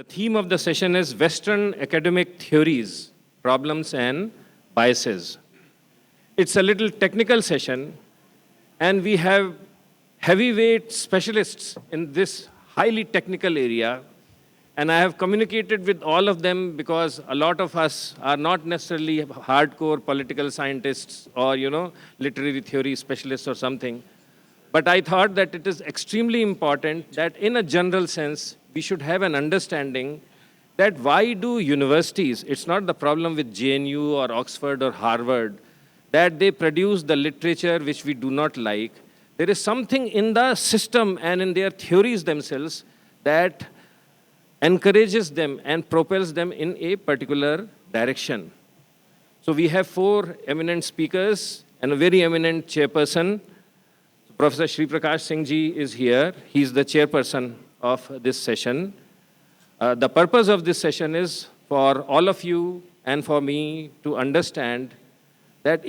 The theme of the session is Western Academic Theories, Problems and Biases. It's a little technical session, and we have heavyweight specialists in this highly technical area. And I have communicated with all of them because a lot of us are not necessarily hardcore political scientists or, literary theory specialists or something. But I thought that it is extremely important that in a general sense, we should have an understanding that why do universities, it's not the problem with JNU or Oxford or Harvard, that they produce the literature which we do not like. There is something in the system and in their theories themselves that encourages them and propels them in a particular direction. So we have 4 eminent speakers and a very eminent chairperson. Professor Shri Prakash Singh ji is here. He is the chairperson of this session. The purpose of this session is for all of you and for me to understand that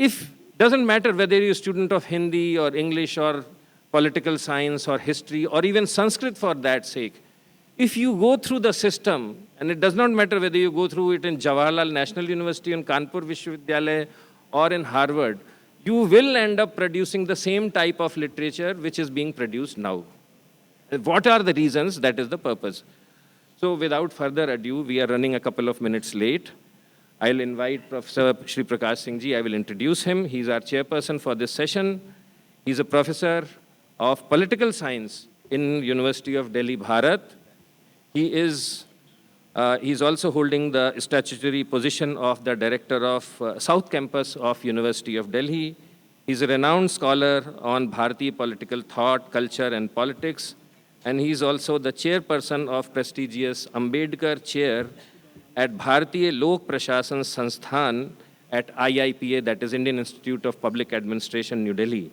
doesn't matter whether you're a student of Hindi or English or political science or history or even Sanskrit for that sake, if you go through the system, and it does not matter whether you go through it in Jawaharlal National University, in Kanpur Vishwavidyalaya, or in Harvard, you will end up producing the same type of literature which is being produced now. What are the reasons? That is the purpose. So without further ado, we are running a couple of minutes late. I'll invite Professor Shri Prakash Singh ji. I will introduce him. He's our chairperson for this session. He's a professor of political science in University of Delhi, Bharat. He's also holding the statutory position of the director of South Campus of University of Delhi. He's a renowned scholar on Bharati political thought, culture, and politics. And he's also the chairperson of prestigious Ambedkar Chair at Bharatiya Lok Prashasan Sansthan at IIPA, that is Indian Institute of Public Administration, New Delhi.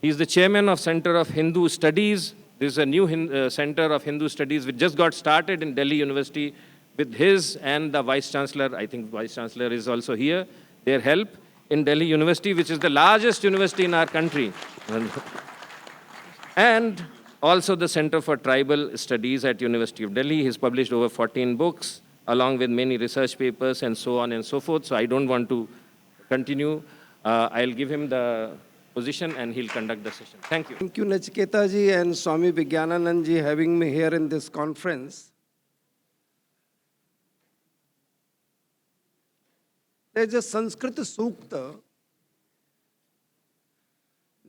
He's the chairman of Center of Hindu Studies. This is a new Center of Hindu Studies which just got started in Delhi University with his and the Vice Chancellor, I think Vice Chancellor is also here, their help in Delhi University, which is the largest university in our country. And also the Center for Tribal Studies at University of Delhi. He's published over 14 books, along with many research papers and so on and so forth. So I don't want to continue. I'll give him the position and he'll conduct the session. Thank you. Thank you, Nachiketa ji and Swami Vijnanand ji having me here in this conference. There's a Sanskrit sukta,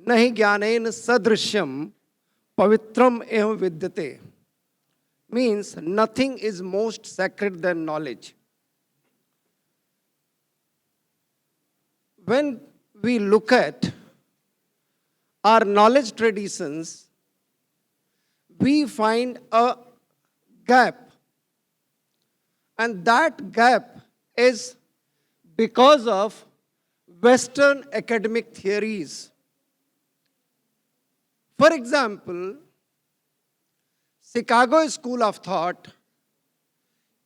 nahi jnanen sadrishyam pavitram evam vidyate. Means nothing is most sacred than knowledge. When we look at our knowledge traditions, we find a gap. And that gap is because of Western academic theories. For example, Chicago School of Thought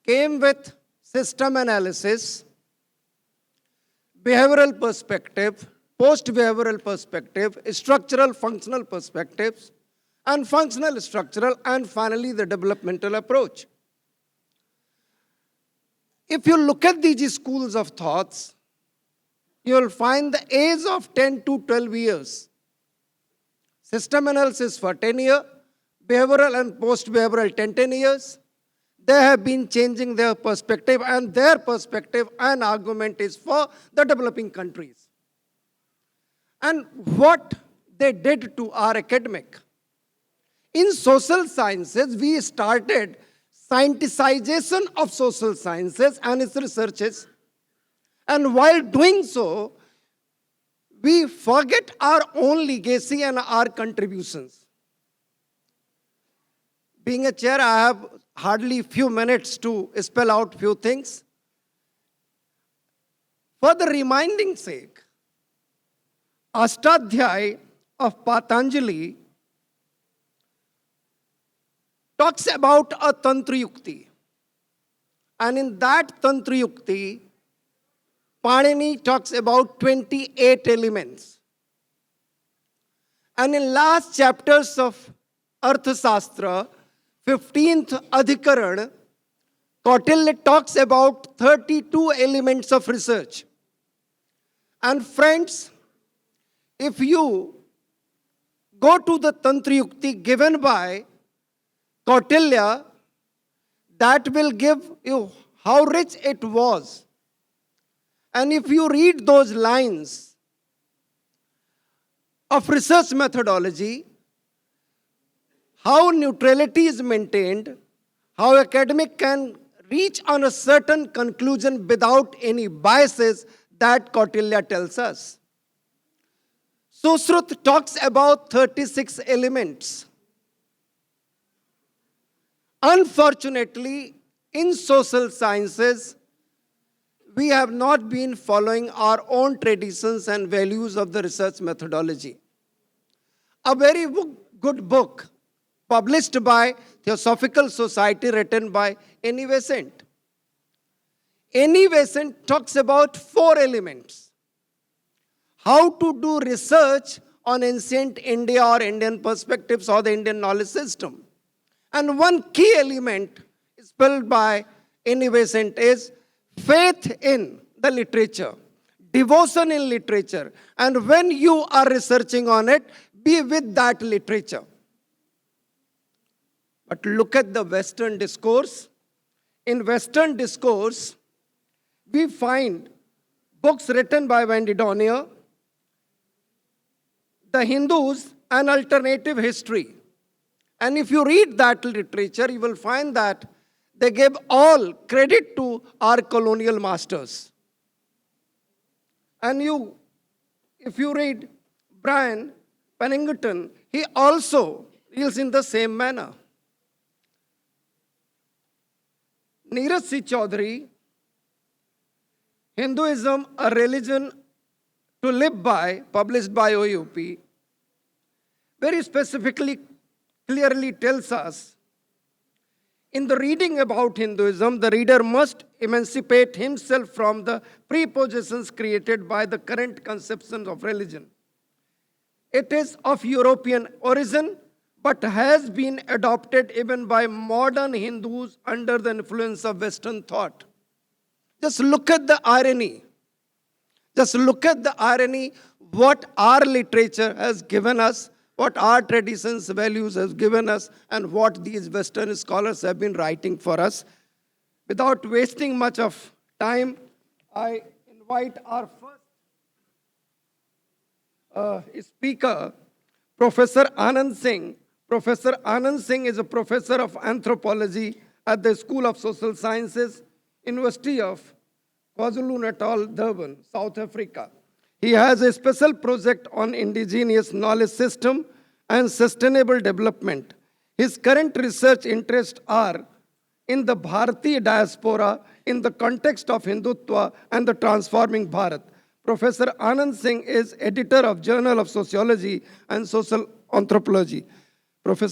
came with system analysis, behavioral perspective, post-behavioral perspective, structural functional perspectives, and functional structural, and finally the developmental approach. If you look at these schools of thoughts, you will find the age of 10 to 12 years. System analysis for 10 years, behavioral and post-behavioral 10 years. They have been changing their perspective, and their perspective and argument is for the developing countries. And what they did to our academic. In social sciences, we started scienticization of social sciences and its researches. And while doing so, we forget our own legacy and our contributions. Being a chair, I have hardly few minutes to spell out few things. For the reminding sake, Ashtadhyay of Patanjali talks about a Tantra Yukti. And in that Tantra Yukti, Panini talks about 28 elements. And in last chapters of Arthashastra, 15th Adhikaran, Kautilya talks about 32 elements of research. And friends, if you go to the Tantra Yukti given by Kautilya, that will give you how rich it was. And if you read those lines of research methodology, how neutrality is maintained, how academic can reach on a certain conclusion without any biases, that Kautilya tells us. Sushrut talks about 36 elements. Unfortunately, in social sciences, we have not been following our own traditions and values of the research methodology. A very good book published by Theosophical Society written by Annie Besant. Annie Besant talks about 4 elements. How to do research on ancient India or Indian perspectives or the Indian knowledge system. And one key element spelled by Annie Besant is faith in the literature, devotion in literature. And when you are researching on it, be with that literature. But look at the Western discourse. In Western discourse, we find books written by Wendy Donier, The Hindus, an Alternative History. And if you read that literature, you will find that they give all credit to our colonial masters. And if you read Brian Pennington, he also deals in the same manner. Neeraj C. Chaudhary, Hinduism, a Religion to Live By, published by OUP, very specifically, clearly tells us, in the reading about Hinduism, the reader must emancipate himself from the prepossessions created by the current conceptions of religion. It is of European origin, but has been adopted even by modern Hindus under the influence of Western thought. Just look at the irony. Just look at the irony, what our literature has given us, what our traditions, values has given us, and what these Western scholars have been writing for us. Without wasting much of time, I invite our first speaker, Professor Anand Singh. Professor Anand Singh is a professor of anthropology at the School of Social Sciences, University of KwaZulu-Natal, Durban, South Africa. He has a special project on indigenous knowledge system and sustainable development. His current research interests are in the Bharatiya diaspora in the context of Hindutva and the transforming Bharat. Professor Anand Singh is editor of Journal of Sociology and Social Anthropology. Professor